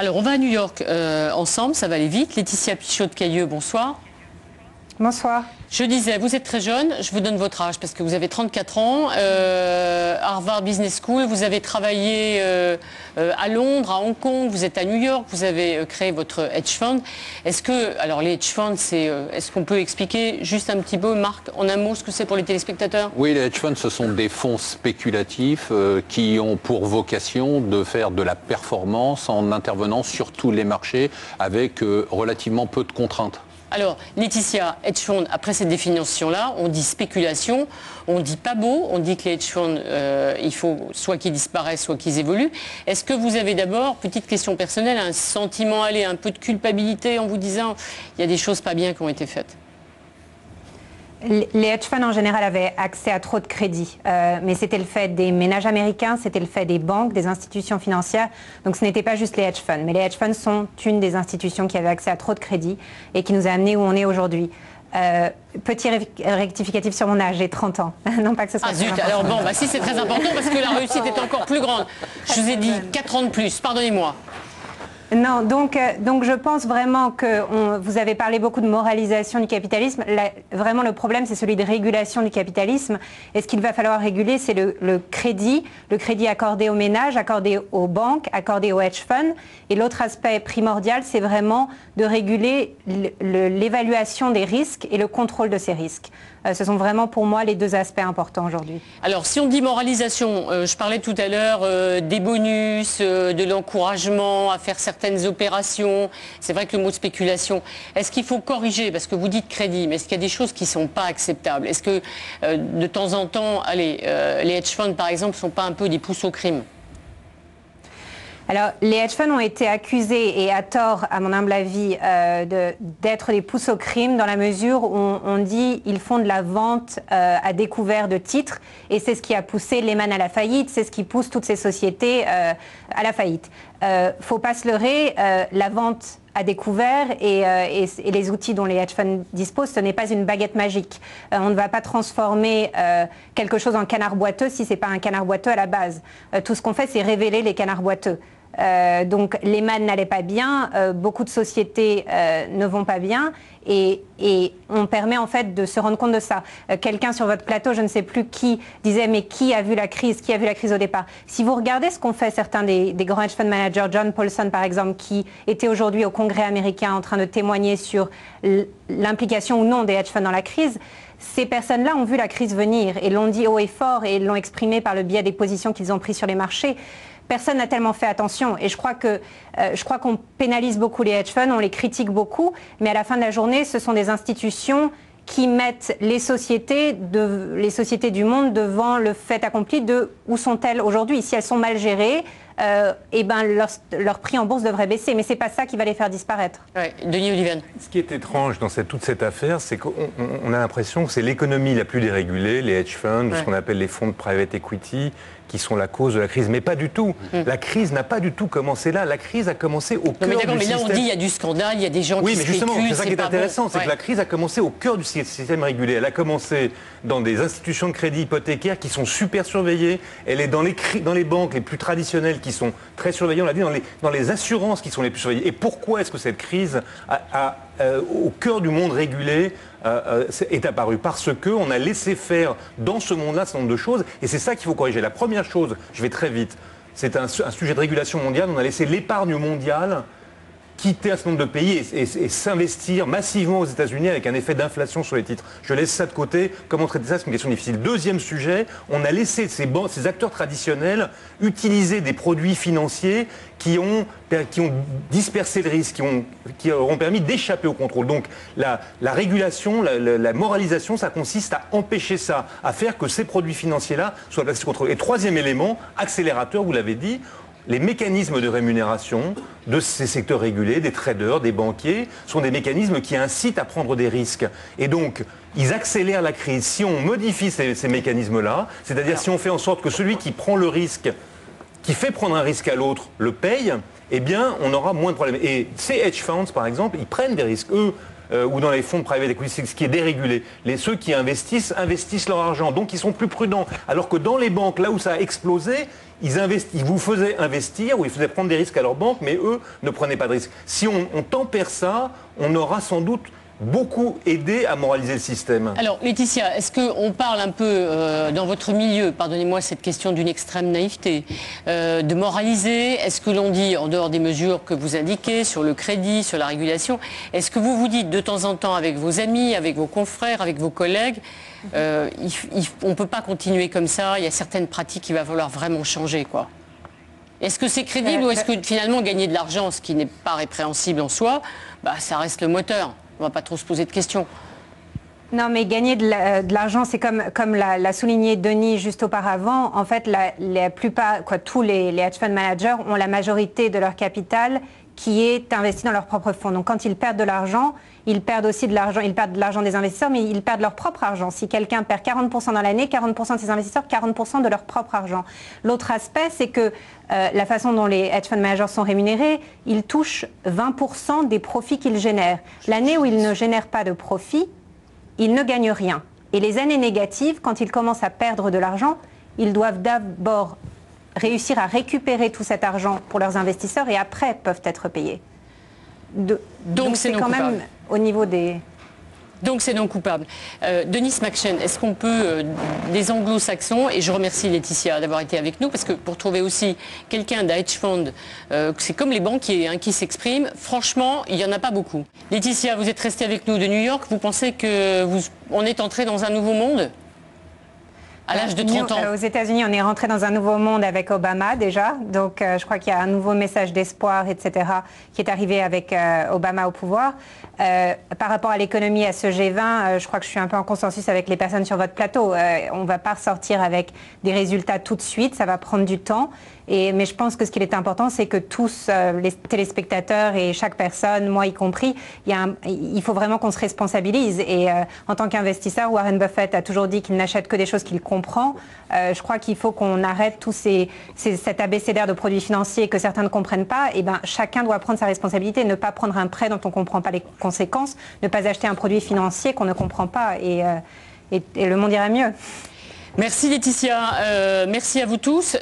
Alors, on va à New York ensemble, ça va aller vite. Laetitia Pichot-Cailleux, bonsoir. Bonsoir. Je disais, vous êtes très jeune, je vous donne votre âge parce que vous avez 34 ans, Harvard Business School, vous avez travaillé à Londres, à Hong Kong, vous êtes à New York, vous avez créé votre hedge fund. Est-ce que, alors les hedge funds, est-ce qu'on peut expliquer juste un petit peu, Marc, en un mot, ce que c'est pour les téléspectateurs? Oui, les hedge funds, ce sont des fonds spéculatifs qui ont pour vocation de faire de la performance en intervenant sur tous les marchés avec relativement peu de contraintes. Alors, Laetitia, hedge fund, après cette définition-là, on dit spéculation, on dit pas beau, on dit que les hedge funds, il faut soit qu'ils disparaissent, soit qu'ils évoluent. Est-ce que vous avez d'abord, petite question personnelle, un sentiment, un peu de culpabilité en vous disant il y a des choses pas bien qui ont été faites? Les hedge funds en général avaient accès à trop de crédit, mais c'était le fait des ménages américains, c'était le fait des banques, des institutions financières, donc ce n'était pas juste les hedge funds. Mais les hedge funds sont une des institutions qui avait accès à trop de crédit et qui nous a amenés où on est aujourd'hui. Petit rectificatif sur mon âge, j'ai 30 ans. Non pas que ce soit zut, alors bon, si c'est très important parce que la réussite est encore plus grande. Je vous ai dit 4 ans de plus, pardonnez-moi. Non, donc je pense vraiment que vous avez parlé beaucoup de moralisation du capitalisme. Vraiment, le problème, c'est celui de régulation du capitalisme. Et ce qu'il va falloir réguler, c'est le crédit accordé aux ménages, accordé aux banques, accordé aux hedge funds. Et l'autre aspect primordial, c'est vraiment de réguler l'évaluation des risques et le contrôle de ces risques. Ce sont vraiment pour moi les deux aspects importants aujourd'hui. Alors si on dit moralisation, je parlais tout à l'heure des bonus, de l'encouragement à faire certaines opérations. C'est vrai que le mot spéculation, est-ce qu'il faut corriger? Parce que vous dites crédit, mais est-ce qu'il y a des choses qui ne sont pas acceptables? Est-ce que de temps en temps, les hedge funds par exemple ne sont pas un peu des pousses au crime? Alors, les hedge funds ont été accusés, et à tort, à mon humble avis, d'être des pousses au crime dans la mesure où on dit qu'ils font de la vente à découvert de titres, et c'est ce qui a poussé Lehman à la faillite, c'est ce qui pousse toutes ces sociétés à la faillite. Faut pas se leurrer, la vente à découvert et les outils dont les hedge funds disposent, ce n'est pas une baguette magique. On ne va pas transformer quelque chose en canard boiteux si ce n'est pas un canard boiteux à la base. Tout ce qu'on fait, c'est révéler les canards boiteux. Donc Lehman n'allait pas bien, beaucoup de sociétés ne vont pas bien et on permet en fait de se rendre compte de ça. Quelqu'un sur votre plateau, je ne sais plus qui, disait mais qui a vu la crise au départ? Si vous regardez ce qu'ont fait certains des grands hedge fund managers, John Paulson par exemple, qui était aujourd'hui au Congrès américain en train de témoigner sur l'implication ou non des hedge funds dans la crise, ces personnes-là ont vu la crise venir et l'ont dit haut et fort et l'ont exprimé par le biais des positions qu'ils ont prises sur les marchés. Personne n'a tellement fait attention et je crois qu'on pénalise beaucoup les hedge funds, on les critique beaucoup, mais à la fin de la journée, ce sont des institutions qui mettent les sociétés du monde devant le fait accompli de où sont-elles aujourd'hui. Si elles sont mal gérées, leur prix en bourse devrait baisser, mais ce n'est pas ça qui va les faire disparaître. Ouais, Denis Oliven. Ce qui est étrange dans toute cette affaire, c'est qu'on a l'impression que c'est l'économie la plus dérégulée, les hedge funds, ce qu'on appelle les fonds de private equity, qui sont la cause de la crise. Mais pas du tout. La crise n'a pas du tout commencé là. La crise a commencé au cœur du système. Mais là, on dit il y a du scandale, il y a des gens qui spéculent. Oui, mais justement, c'est ça qui est intéressant, c'est que la crise a commencé au cœur du système régulé. Elle a commencé dans des institutions de crédit hypothécaires qui sont super surveillées. Elle est dans les banques les plus traditionnelles qui sont très surveillées. On l'a dit, dans les assurances qui sont les plus surveillées. Et pourquoi est-ce que cette crise au cœur du monde régulé est apparu? Parce qu'on a laissé faire dans ce monde-là un certain nombre de choses, et c'est ça qu'il faut corriger. La première chose, je vais très vite, c'est un sujet de régulation mondiale. On a laissé l'épargne mondiale quitter un certain nombre de pays et s'investir massivement aux États-Unis avec un effet d'inflation sur les titres. Je laisse ça de côté. Comment traiter ça? C'est une question difficile. Deuxième sujet, on a laissé ces acteurs traditionnels utiliser des produits financiers qui ont dispersé le risque, qui auront permis d'échapper au contrôle. Donc la régulation, la moralisation, ça consiste à empêcher ça, à faire que ces produits financiers-là soient placés sous contrôle. Et troisième élément, accélérateur, vous l'avez dit, les mécanismes de rémunération de ces secteurs régulés, des traders, des banquiers, sont des mécanismes qui incitent à prendre des risques. Et donc, ils accélèrent la crise. Si on modifie ces mécanismes-là, c'est-à-dire si on fait en sorte que celui qui prend le risque, qui fait prendre un risque à l'autre, le paye, eh bien, on aura moins de problèmes. Et ces hedge funds, par exemple, ils prennent des risques. Eux, ou dans les fonds de private equity, ce qui est dérégulé. Ceux qui investissent leur argent, donc ils sont plus prudents. Alors que dans les banques, là où ça a explosé, ils vous faisaient investir ou ils faisaient prendre des risques à leur banque, mais eux ne prenaient pas de risques. Si on tempère ça, on aura sans doute beaucoup aidé à moraliser le système. Alors Laetitia, est-ce qu'on parle un peu dans votre milieu, pardonnez-moi cette question d'une extrême naïveté, de moraliser? Est-ce que l'on dit, en dehors des mesures que vous indiquez, sur le crédit, sur la régulation, est-ce que vous vous dites de temps en temps avec vos amis, avec vos confrères, avec vos collègues, on ne peut pas continuer comme ça, il y a certaines pratiques qu'il va falloir vraiment changer, quoi? Est-ce que c'est crédible ou est-ce que finalement gagner de l'argent, ce qui n'est pas répréhensible en soi, ça reste le moteur? On ne va pas trop se poser de questions. Non, mais gagner de l'argent, c'est comme l'a souligné Denis juste auparavant. En fait, la plupart, tous les hedge fund managers ont la majorité de leur capital qui est investi dans leurs propres fonds. Donc, quand ils perdent de l'argent, ils perdent aussi de l'argent. Ils perdent de l'argent des investisseurs, mais ils perdent leur propre argent. Si quelqu'un perd 40% dans l'année, 40% de ses investisseurs, 40% de leur propre argent. L'autre aspect, c'est que la façon dont les hedge fund managers sont rémunérés, ils touchent 20% des profits qu'ils génèrent. L'année où ils ne génèrent pas de profit, ils ne gagnent rien. Et les années négatives, quand ils commencent à perdre de l'argent, ils doivent d'abord réussir à récupérer tout cet argent pour leurs investisseurs et après peuvent être payés. Donc c'est quand même au niveau des... Donc c'est non coupable. Denis McShane, est-ce qu'on peut, des anglo-saxons, et je remercie Laetitia d'avoir été avec nous, parce que pour trouver aussi quelqu'un d'un hedge fund, c'est comme les banquiers qui s'expriment, franchement, il n'y en a pas beaucoup. Laetitia, vous êtes restée avec nous de New York, vous pensez qu'on est entré dans un nouveau monde ? À l'âge de 30 ans. Aux États-Unis, on est rentré dans un nouveau monde avec Obama déjà. Donc, je crois qu'il y a un nouveau message d'espoir, etc., qui est arrivé avec Obama au pouvoir. Par rapport à l'économie, à ce G20, je crois que je suis un peu en consensus avec les personnes sur votre plateau. On ne va pas ressortir avec des résultats tout de suite. Ça va prendre du temps. Mais je pense que ce qui est important, c'est que tous les téléspectateurs et chaque personne, moi y compris, il faut vraiment qu'on se responsabilise. Et en tant qu'investisseur, Warren Buffett a toujours dit qu'il n'achète que des choses qu'il comprend. Je crois qu'il faut qu'on arrête tout cet abécédaire de produits financiers que certains ne comprennent pas. Et chacun doit prendre sa responsabilité, ne pas prendre un prêt dont on ne comprend pas les conséquences, ne pas acheter un produit financier qu'on ne comprend pas. Et le monde ira mieux. Merci Laetitia, merci à vous tous.